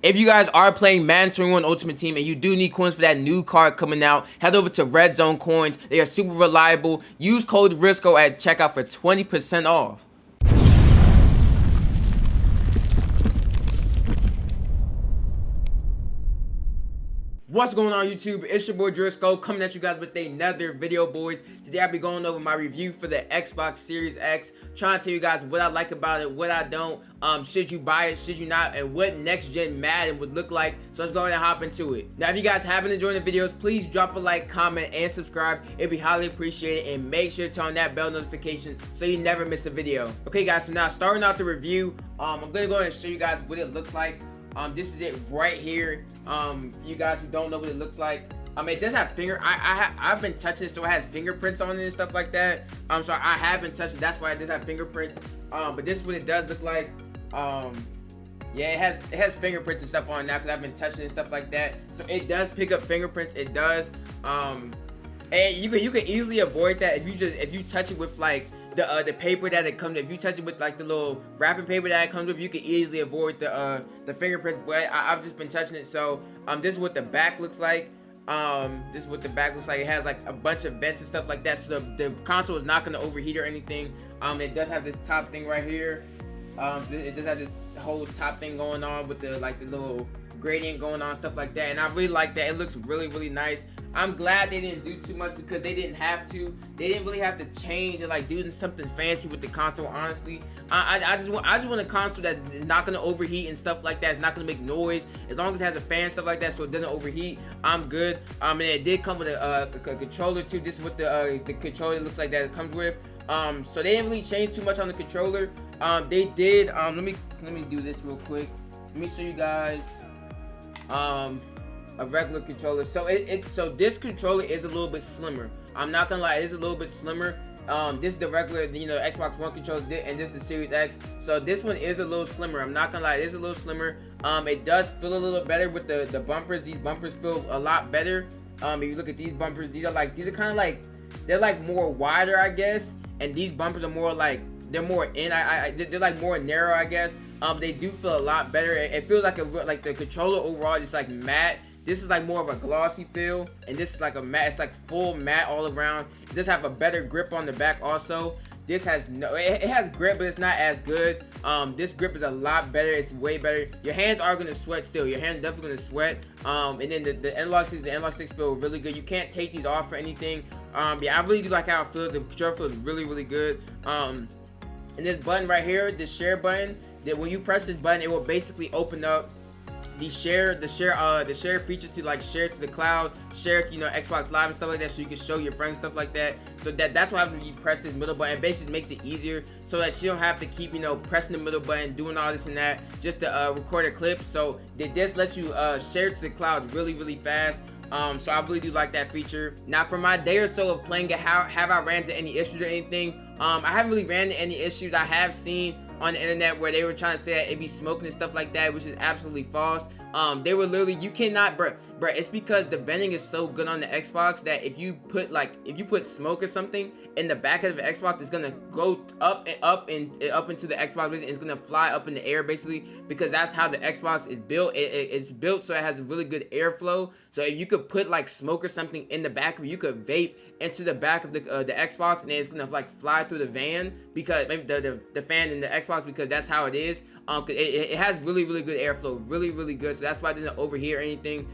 If you guys are playing Madden 21 Ultimate Team and you do need coins for that new card coming out, head over to Red Zone Coins. They are super reliable. Use code Jurisco at checkout for 20% off. What's going on YouTube? It's your boy Jurisco coming at you guys with another video, boys. Today I'll be going over my review for the Xbox Series X, trying to tell you guys what I like about it, what I don't, should you buy it, should you not, and what next gen Madden would look like. So let's go ahead and hop into it. Now if you guys haven't enjoyed the videos, please drop a like, comment, and subscribe. It'd be highly appreciated, and make sure to turn on that bell notification so you never miss a video. Okay guys, so now starting out the review, I'm gonna go ahead and show you guys what it looks like. This is it right here. For you guys who don't know what it looks like, it does have I've been touching it, so it has fingerprints on it and stuff like that. So I have been touching. That's why it does have fingerprints. But this is what it does look like. Yeah, it has fingerprints and stuff on it now because I've been touching it and stuff like that. So it does pick up fingerprints. It does. And you can easily avoid that if you touch it with like the paper that it comes with. If you touch it with like the little wrapping paper that it comes with, you can easily avoid the fingerprints. But I've just been touching it. So this is what the back looks like. This is what the back looks like. It has like a bunch of vents and stuff like that, so the console is not going to overheat or anything. It does have this top thing right here. It does have this whole top thing going on with the little gradient going on, stuff like that, and I really like that. It looks really nice. I'm glad they didn't do too much because they didn't have to. They didn't really have to change and like do something fancy with the console. Honestly, I just want a console that is not gonna overheat and stuff like that. It's not gonna make noise as long as it has a fan and stuff like that, so it doesn't overheat. I'm good. And it did come with a controller too. This is what the controller looks like that it comes with. So they didn't really change too much on the controller. They did. Let me do this real quick. Let me show you guys. A regular controller. So so this controller is a little bit slimmer. I'm not gonna lie, it is a little bit slimmer. This is the regular, Xbox One controller, and this is the Series X. So this one is a little slimmer. I'm not gonna lie, it is a little slimmer. It does feel a little better with the bumpers. These bumpers feel a lot better. If you look at these bumpers, these are kind of like they're like more wider, I guess. And these bumpers are more like they're more they're like more narrow, I guess. They do feel a lot better. It feels like the controller overall is like matte. This is like more of a glossy feel, and this is like a matte. It's like full matte all around. It does have a better grip on the back also. This has it has grip, but it's not as good. This grip is a lot better. It's way better. Your hands are gonna sweat still. Your hands are definitely gonna sweat. And then the analog sticks feel really good. You can't take these off or anything. Yeah, I really do like how it feels. The controller feels really good. And this button right here, this share button, that when you press this button, it will basically open up the share features to like share to the cloud, share to Xbox Live and stuff like that, so you can show your friends stuff like that. So that's why when you press this middle button, it basically makes it easier so that you don't have to keep pressing the middle button, doing all this and that just to record a clip. So this lets you share to the cloud really fast. So I really do like that feature. Now for my day or so of playing it, have I ran into any issues or anything? I haven't really ran into any issues. I have seen on the internet where they were trying to say that it be smoking and stuff like that, which is absolutely false. They were literally, you cannot, bruh, it's because the venting is so good on the Xbox that if you put smoke or something in the back of the Xbox, it's gonna go up into the Xbox. It's gonna fly up in the air basically, because that's how the Xbox is built. It's built so it has a really good airflow. So if you could put like smoke or something in the back of it, you could vape into the back of the Xbox, and then it's gonna like fly through the van, because maybe the fan in the Xbox, because that's how it is. It has really good airflow, really good. So that's why it doesn't overheat or anything.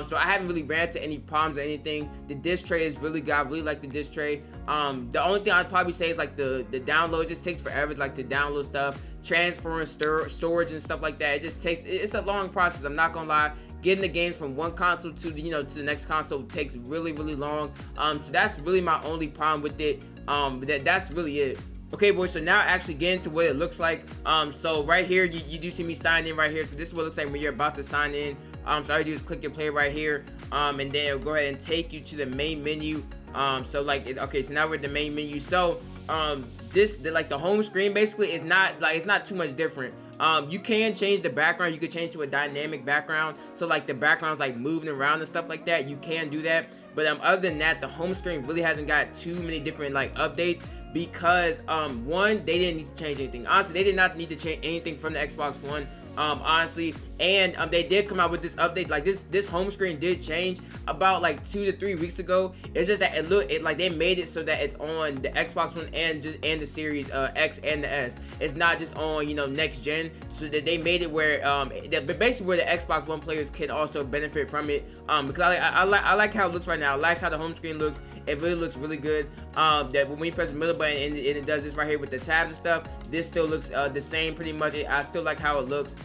So I haven't really ran into any problems or anything. The disc tray is really good. I really like the disc tray. The only thing I'd probably say is like the download. It just takes forever like to download stuff, transferring storage and stuff like that. It just takes, it's a long process. I'm not gonna lie. Getting the games from one console to to the next console takes really long. So that's really my only problem with it. That's really it. Okay boys, so now actually get into what it looks like. So right here you do see me sign in right here. So this is what it looks like when you're about to sign in. So all you do is click and play right here, and then it'll go ahead and take you to the main menu. So like okay, so now we're at the main menu. So the home screen basically is not too much different. You can change the background. You could change to a dynamic background, so like the background's like moving around and stuff like that. You can do that, but other than that, the home screen really hasn't got too many different like updates, because one, they didn't need to change anything. Honestly, they did not need to change anything from the Xbox One. Honestly, And they did come out with this update. Like this home screen did change about like 2 to 3 weeks ago. It's just that it like they made it so that it's on the Xbox One and the Series X and the S. It's not just on, you know, next gen. So that they made it where basically where the Xbox One players can also benefit from it. Because I like how it looks right now. I like how the home screen looks. It really looks really good. That when you press the middle button and it does this right here with the tabs and stuff, this still looks the same pretty much. I still like how it looks.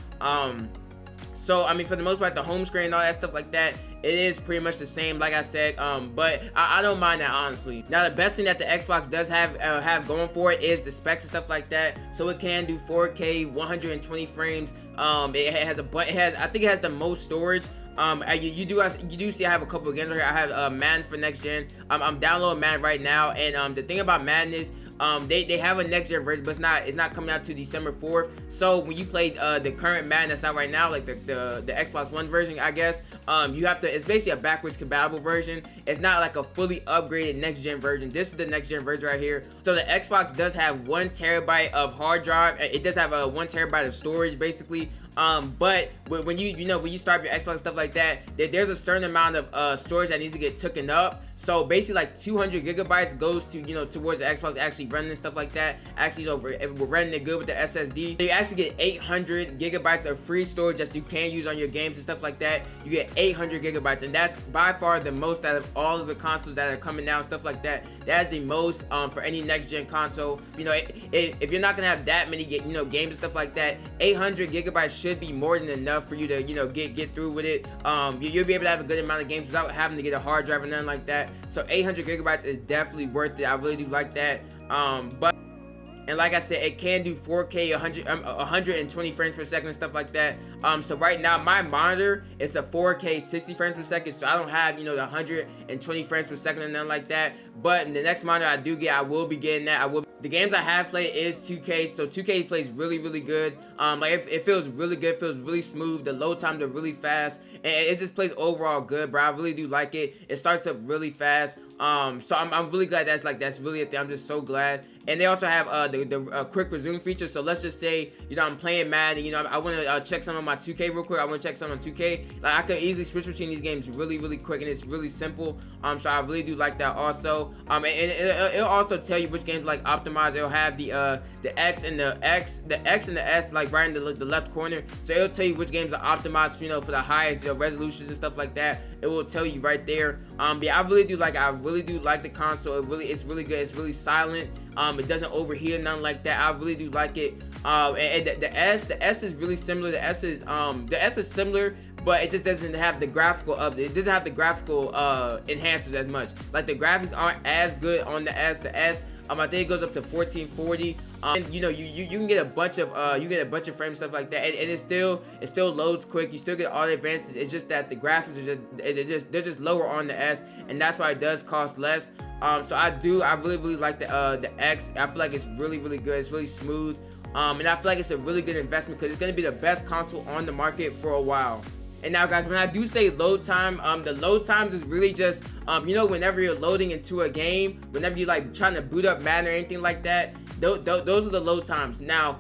So I mean, for the most part, the home screen and all that stuff like that, it is pretty much the same, like I said. But I don't mind that, honestly. Now, the best thing that the Xbox does have going for it is the specs and stuff like that. So it can do 4K 120 frames. It has I think it has the most storage. You do see I have a couple of games right here. I have Madden for next gen. I'm downloading Madden right now, and the thing about Madden is they have a next gen version, but it's not coming out to December 4th. So when you play the current Madden that's out right now, like the Xbox One version, I guess, you have to, it's basically a backwards compatible version. It's not like a fully upgraded next gen version. This is the next gen version right here. So the Xbox does have 1 terabyte of hard drive. It does have a 1 terabyte of storage, basically. But when you start your Xbox and stuff like that, there's a certain amount of storage that needs to get taken up. So basically, like 200 gigabytes goes to, you know, towards the Xbox actually running and stuff like that. Actually, you know, we're running it good with the SSD. So you actually get 800 gigabytes of free storage that you can use on your games and stuff like that. You get 800 gigabytes, and that's by far the most out of all of the consoles that are coming down, stuff like that. That's the most for any next gen console. You know, if you're not gonna have that many, games and stuff like that, 800 gigabytes should be more than enough for you to, you know, get through with it. You'll be able to have a good amount of games without having to get a hard drive or nothing like that. So 800 gigabytes is definitely worth it. I really do like that. And like I said, it can do 4K 120 frames per second and stuff like that. So right now my monitor is a 4K 60 frames per second, so I don't have, you know, the 120 frames per second and nothing like that. But in the next monitor I do get, I will be getting that. The games I have played is 2K, so 2K plays really, really good. Like it feels really good, feels really smooth. The load times are really fast, and it just plays overall good, bro. I really do like it. It starts up really fast. So I'm really glad that's really a thing. I'm just so glad. And they also have the quick resume feature. So let's just say, you know, I'm playing Madden, you know, I want to check some of my 2K real quick. I want to check some on 2K. Like I could easily switch between these games really, really quick, and it's really simple. So I really do like that also. And it'll also tell you which games like optimized. It'll have the X and the S like right in the left corner. So it'll tell you which games are optimized, you know, for the highest, you know, resolutions and stuff like that. It will tell you right there. Yeah, I really do like the console. It's really good. It's really silent. It doesn't overheat or nothing like that. I really do like it. And the S is really similar. The S is similar, but it just doesn't have the graphical it doesn't have the graphical enhancements as much. Like the graphics aren't as good on the S. The S, I think it goes up to 1440. And you know, you can get a bunch of frames, stuff like that, and it still loads quick. You still get all the advances. It's just that the graphics are they're just lower on the S, and that's why it does cost less. So I really like the X. I feel like it's really, really good. It's really smooth. And I feel like it's a really good investment because it's gonna be the best console on the market for a while. And now, guys, when I do say load time, the load times is really just, you know, whenever you're loading into a game, whenever you like trying to boot up Madden or anything like that, those are the load times. Now,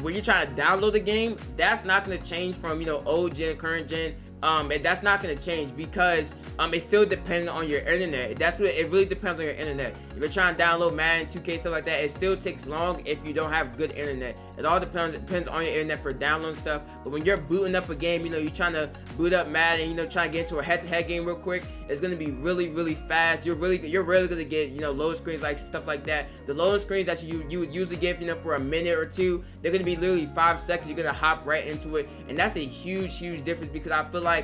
when you're trying to download the game, that's not gonna change from, you know, old gen, current gen. And that's not going to change because it's still dependent on your internet. That's what it really depends on your internet. If you're trying to download Madden, 2K, stuff like that, it still takes long if you don't have good internet. It all depends on your internet for downloading stuff. But when you're booting up a game, you know, you're trying to boot up Madden, you know, trying to get into a head-to-head game real quick, it's going to be really, really fast. You're really going to get, you know, load screens like stuff like that. The load screens that you would usually get, you know, for a minute or two, they're going to be literally 5 seconds. You're going to hop right into it, and that's a huge difference because I feel like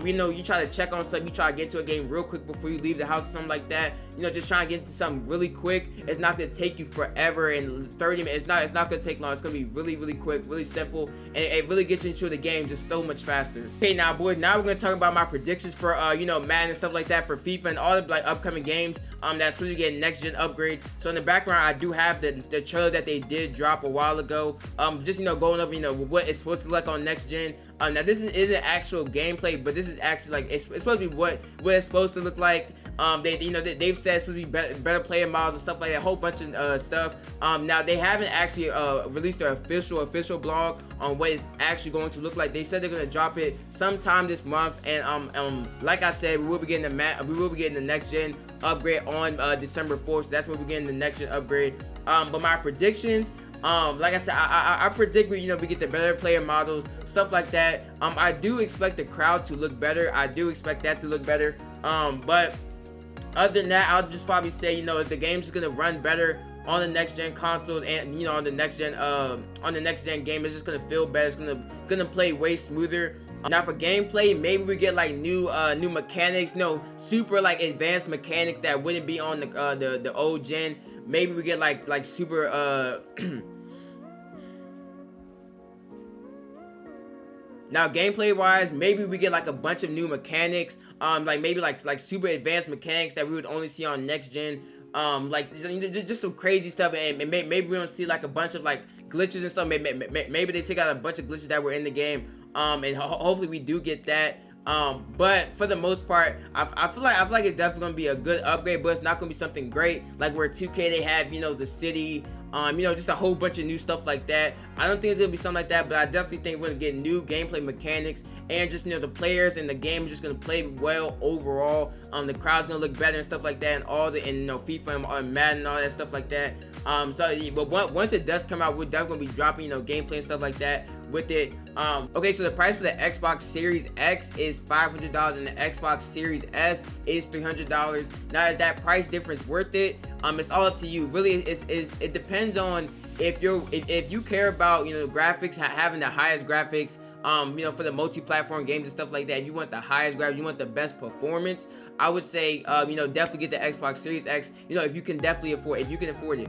you know, you try to check on something, you try to get to a game real quick before you leave the house or something like that, you know, just trying to get into something really quick. It's not going to take you forever and 30 minutes. It's not going to take long. It's going to be really, really quick, really simple, and it really gets you into the game just so much faster. Okay, now, boys, now we're going to talk about my predictions for, you know, Madden and stuff like that, for FIFA and all the, like, upcoming games that's supposed to get next-gen upgrades. So in the background, I do have the trailer that they did drop a while ago, just, you know, going over, you know, what it's supposed to look like on next-gen. Now this isn't actual gameplay, but this is actually like it's supposed to be what it's supposed to look like. They've said it's supposed to be better player models and stuff like that, a whole bunch of stuff. Now they haven't actually released their official blog on what it's actually going to look like. They said they're gonna drop it sometime this month, and like I said, we will be getting the next gen upgrade on December 4th. So that's when we're getting the next gen upgrade. But my predictions, like I said, I predict we get the better player models, stuff like that. I do expect the crowd to look better. I do expect that to look better. But other than that, I'll just probably say, the game's gonna run better on the next gen consoles, and on the next gen game, it's just gonna feel better. It's gonna play way smoother. Now for gameplay, maybe we get like new mechanics, super like advanced mechanics that wouldn't be on the old gen. Maybe we get like super now gameplay wise, maybe we get like a bunch of new mechanics, like maybe like super advanced mechanics that we would only see on next gen, like just some crazy stuff, and maybe we don't see like a bunch of like glitches and stuff. Maybe they take out a bunch of glitches that were in the game, and hopefully we do get that. But for the most part, I feel like it's definitely gonna be a good upgrade, but it's not gonna be something great like where 2K they have the city, just a whole bunch of new stuff like that. I don't think it's gonna be something like that, but I definitely think we're gonna get new gameplay mechanics, and just the players and the game is just gonna play well overall. The crowd's gonna look better and stuff like that, and FIFA and Madden and all that stuff like that. But once it does come out, we're definitely gonna be dropping gameplay and stuff like that with it. Okay, so the price for the Xbox Series X is $500 and the Xbox Series S is $300. Now, is that price difference worth it? It's all up to you. Really, it depends on if you care about graphics, having the highest graphics. For the multi-platform games and stuff like that, if you want the highest graphics, you want the best performance, I would say, definitely get the Xbox Series X, if you can afford it.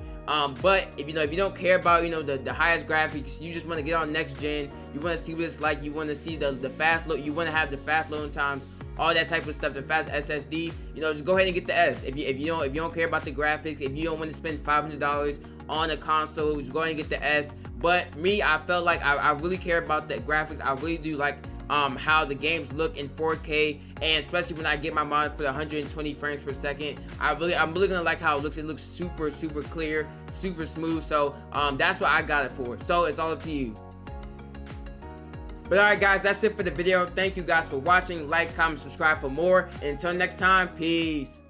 But if you don't care about, the highest graphics, you just want to get on next gen, you want to see what it's like, you want to see the fast load, you want to have the fast loading times, all that type of stuff, the fast SSD, just go ahead and get the S. If you don't care about the graphics, if you don't want to spend $500 on a console, just go ahead and get the S. But me, I felt like I really care about the graphics. I really do like how the games look in 4K, and especially when I get my monitor for the 120 frames per second, I'm really gonna like how it looks. It looks super clear, super smooth. So that's what I got it for. So it's all up to you. But alright guys, that's it for the video. Thank you guys for watching. Like, comment, subscribe for more, and until next time, peace.